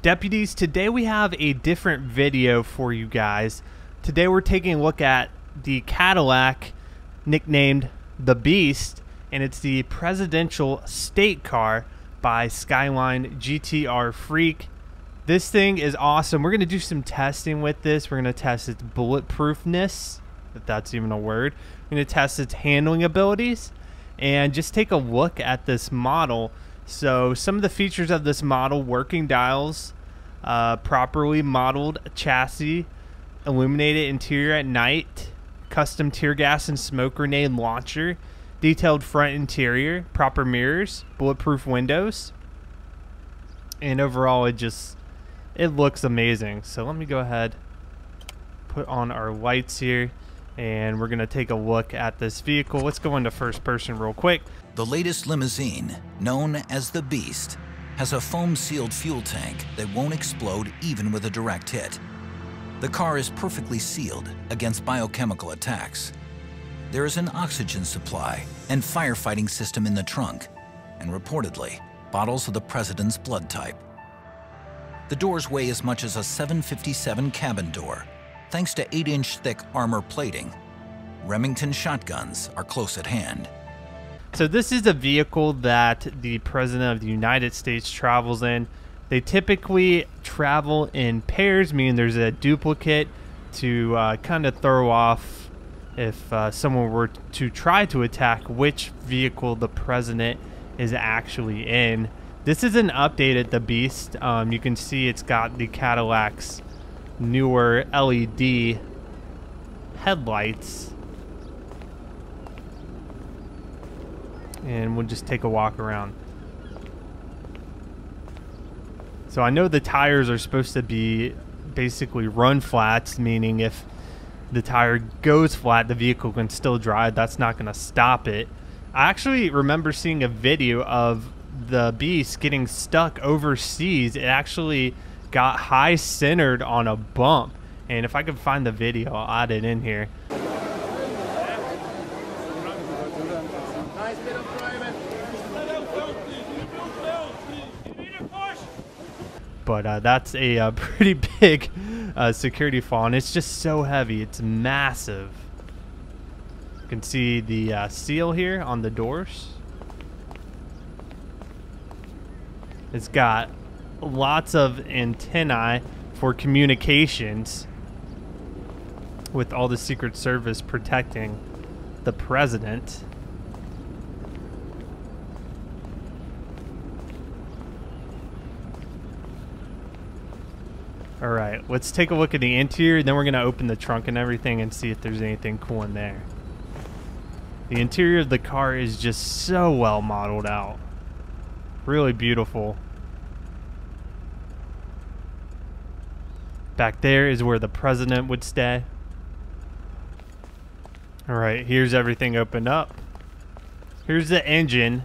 Deputies, today we have a different video for you guys. Today we're taking a look at the Cadillac nicknamed the Beast, and it's the presidential state car by Skyline GTR Freak. This thing is awesome. We're going to do some testing with this. We're going to test its bulletproofness, if that's even a word. We're going to test its handling abilities and just take a look at this model. So some of the features of this model: working dials, properly modeled chassis, illuminated interior at night, custom tear gas and smoke grenade launcher, detailed front interior, proper mirrors, bulletproof windows, and overall it looks amazing. So let me go ahead, put on our lights here, and we're going to take a look at this vehicle. Let's go into first person real quick. The latest limousine, known as the Beast, has a foam-sealed fuel tank that won't explode even with a direct hit. The car is perfectly sealed against biochemical attacks. There is an oxygen supply and firefighting system in the trunk, and reportedly, bottles of the president's blood type. The doors weigh as much as a 757 cabin door, thanks to 8-inch thick armor plating. Remington shotguns are close at hand. So this is a vehicle that the President of the United States travels in. They typically travel in pairs, meaning there's a duplicate to kind of throw off if someone were to try to attack which vehicle the President is actually in. This is an updated the Beast. You can see it's got the Cadillac's newer LED headlights. And we'll just take a walk around. So I know the tires are supposed to be basically run flats, meaning if the tire goes flat, the vehicle can still drive. That's not going to stop it. I actually remember seeing a video of the Beast getting stuck overseas. It actually got high centered on a bump. And if I can find the video, I'll add it in here. But that's a pretty big security fall, and it's just so heavy. It's massive. You can see the seal here on the doors. It's got lots of antennae for communications, with all the Secret Service protecting the president. Alright, let's take a look at the interior, then we're going to open the trunk and everything and see if there's anything cool in there. The interior of the car is just so well modeled out. Really beautiful. Back there is where the president would stay. Alright, here's everything opened up. Here's the engine.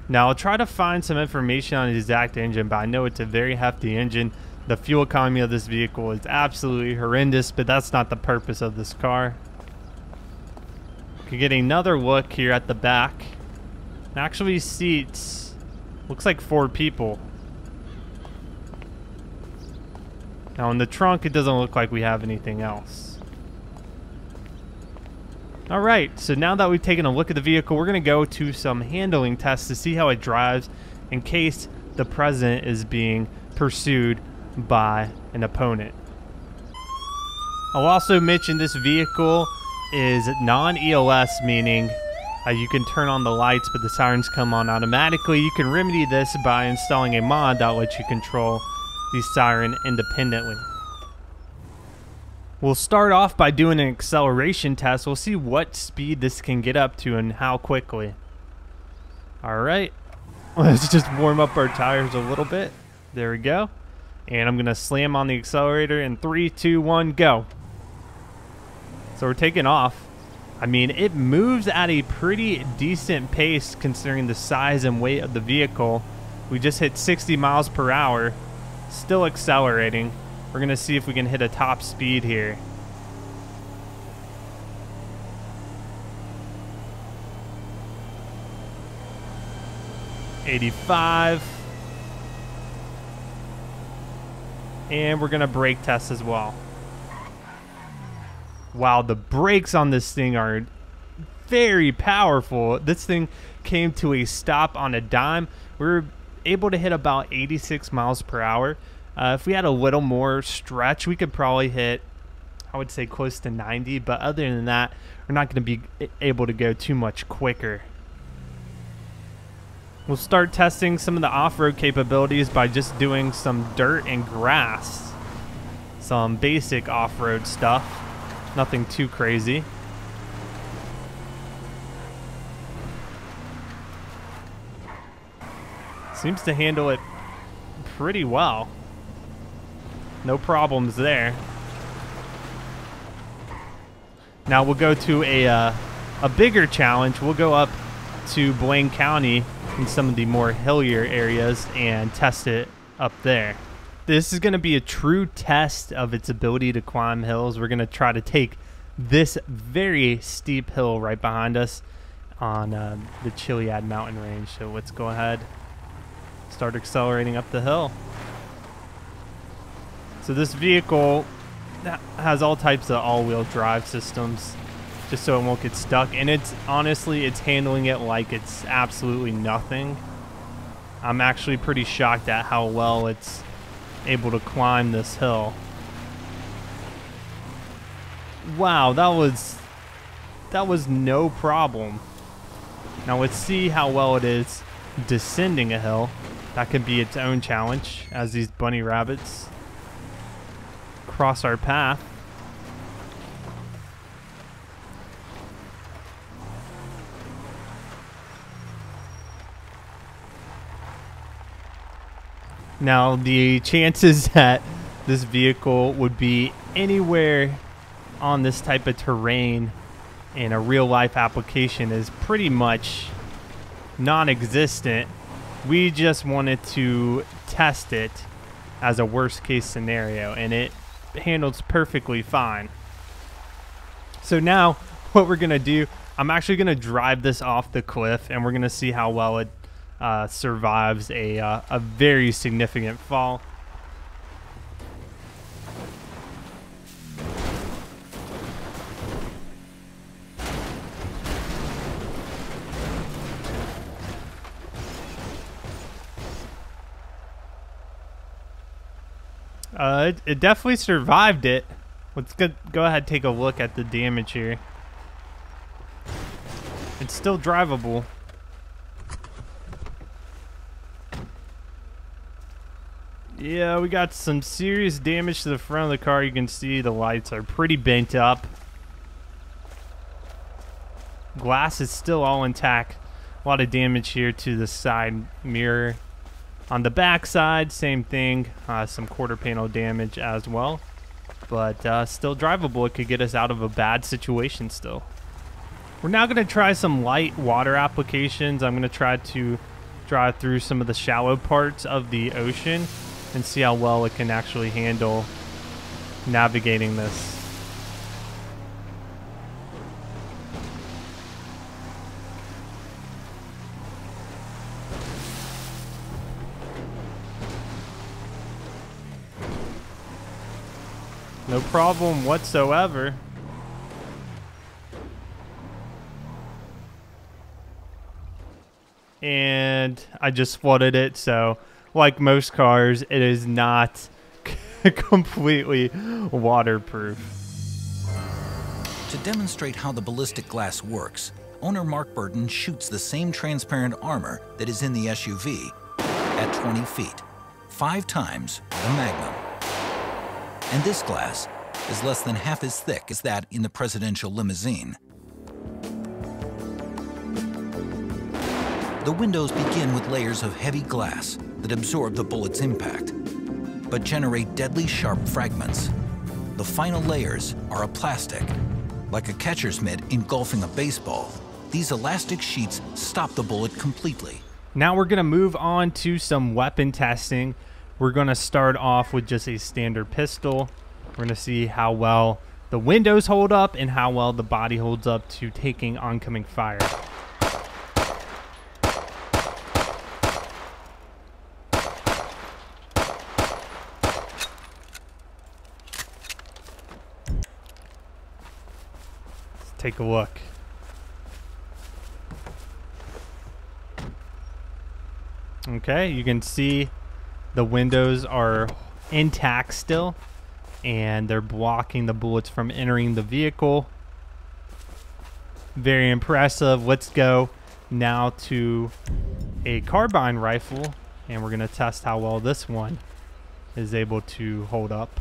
Now I'll try to find some information on the exact engine, but I know it's a very hefty engine. The fuel economy of this vehicle is absolutely horrendous, but that's not the purpose of this car. You can get another look here at the back. It actually seats, looks like 4 people. Now in the trunk, it doesn't look like we have anything else. Alright, so now that we've taken a look at the vehicle, we're going to go to some handling tests to see how it drives in case the president is being pursued by an opponent. I'll also mention this vehicle is non-ELS, meaning you can turn on the lights but the sirens come on automatically. You can remedy this by installing a mod that lets you control the siren independently. We'll start off by doing an acceleration test. We'll see what speed this can get up to and how quickly. Alright, let's just warm up our tires a little bit. There we go. And I'm going to slam on the accelerator in 3, 2, 1, go. So we're taking off. I mean, it moves at a pretty decent pace considering the size and weight of the vehicle. We just hit 60 miles per hour. Still accelerating. We're going to see if we can hit a top speed here. 85. And we're going to brake test as well. Wow, the brakes on this thing are very powerful. This thing came to a stop on a dime. We were able to hit about 86 miles per hour. If we had a little more stretch, we could probably hit, I would say, close to 90. But other than that, we're not going to be able to go too much quicker. We'll start testing some of the off-road capabilities by just doing some dirt and grass. Some basic off-road stuff. Nothing too crazy. Seems to handle it pretty well. No problems there. Now we'll go to a bigger challenge. We'll go up to Blaine County in some of the more hillier areas and test it up there. This is going to be a true test of its ability to climb hills. We're going to try to take this very steep hill right behind us on the Chiliad mountain range. So let's go ahead, start accelerating up the hill. So this vehicle has all types of all-wheel drive systems, just so it won't get stuck. And it's honestly, it's handling it like it's absolutely nothing. I'm actually pretty shocked at how well it's able to climb this hill. Wow, that was no problem. Now let's see how well it is descending a hill. That could be its own challenge as these bunny rabbits cross our path. Now the chances that this vehicle would be anywhere on this type of terrain in a real life application is pretty much non-existent. We just wanted to test it as a worst case scenario, and it handles perfectly fine. So now what we're gonna do, I'm actually gonna drive this off the cliff, and we're gonna see how well it survives a very significant fall. It definitely survived it. Let's go ahead and take a look at the damage here. It's still drivable. Yeah, we got some serious damage to the front of the car. You can see the lights are pretty bent up. Glass is still all intact. A lot of damage here to the side mirror. On the back side, same thing. Some quarter panel damage as well. But still drivable. It could get us out of a bad situation still. We're now going to try some light water applications. I'm going to try to drive through some of the shallow parts of the ocean and see how well it can actually handle navigating this. No problem whatsoever. And I just flooded it, so like most cars, it is not completely waterproof. To demonstrate how the ballistic glass works, owner Mark Burton shoots the same transparent armor that is in the SUV at 20 feet, 5 times the Magnum. And this glass is less than half as thick as that in the presidential limousine. The windows begin with layers of heavy glass that absorb the bullet's impact, but generate deadly sharp fragments. The final layers are a plastic. Like a catcher's mitt engulfing a baseball, these elastic sheets stop the bullet completely. Now we're going to move on to some weapon testing. We're going to start off with just a standard pistol. We're going to see how well the windows hold up and how well the body holds up to taking oncoming fire. take a look. Okay, you can see the windows are intact still, and they're blocking the bullets from entering the vehicle. Very impressive. Let's go now to a carbine rifle, and we're going to test how well this one is able to hold up.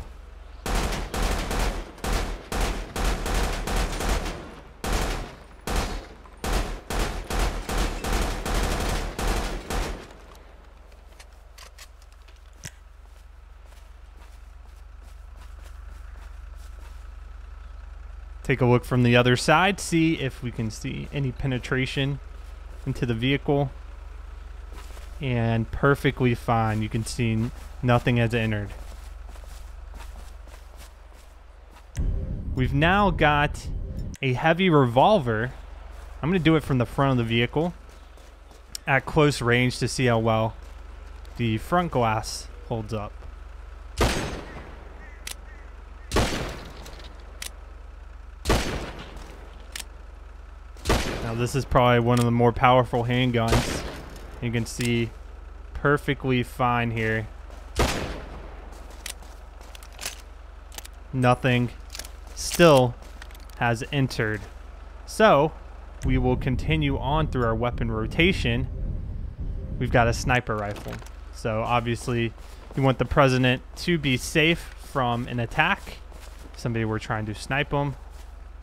Take a look from the other side, see if we can see any penetration into the vehicle. And perfectly fine. You can see nothing has entered. We've now got a heavy revolver. I'm going to do it from the front of the vehicle at close range to see how well the front glass holds up. Now this is probably one of the more powerful handguns. You can see perfectly fine here. Nothing still has entered. So we will continue on through our weapon rotation. We've got a sniper rifle. So obviously you want the president to be safe from an attack. Somebody were trying to snipe him.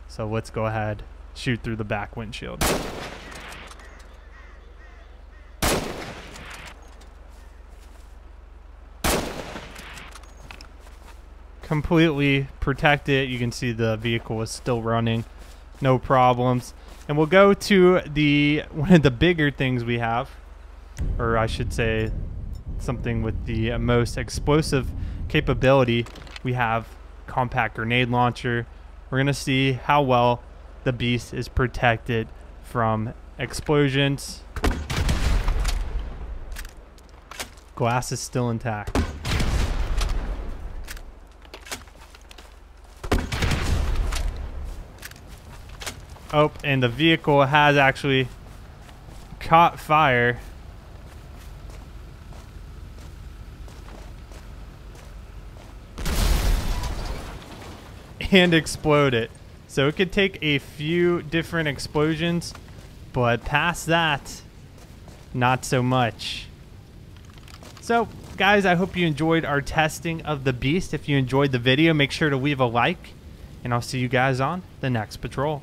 So let's go ahead, shoot through the back windshield. Completely protected. You can see the vehicle is still running, no problems. And we'll go to one of the bigger things we have, or I should say something with the most explosive capability. We have compact grenade launcher. We're gonna see how well the beast is protected from explosions. Glass is still intact. Oh, and the vehicle has actually caught fire. And exploded. So it could take a few different explosions, but past that, not so much. So, guys, I hope you enjoyed our testing of the beast. If you enjoyed the video, make sure to leave a like, and I'll see you guys on the next patrol.